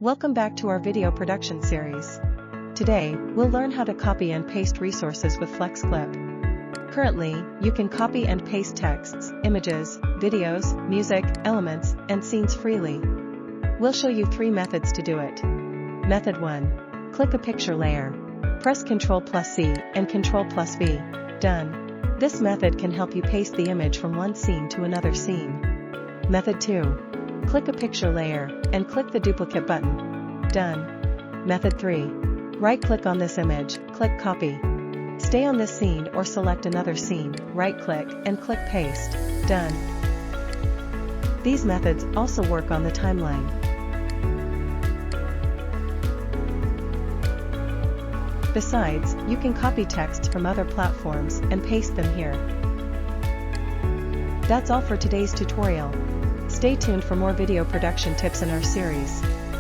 Welcome back to our video production series. Today, we'll learn how to copy and paste resources with FlexClip. Currently, you can copy and paste texts, images, videos, music, elements, and scenes freely. We'll show you 3 methods to do it. Method 1. Click a picture layer. Press Ctrl+C and Ctrl+V. Done. This method can help you paste the image from one scene to another scene. Method 2. Click a picture layer, and click the duplicate button. Done. Method 3. Right-click on this image, click Copy. Stay on this scene or select another scene, right-click, and click Paste. Done. These methods also work on the timeline. Besides, you can copy text from other platforms and paste them here. That's all for today's tutorial. Stay tuned for more video production tips in our series.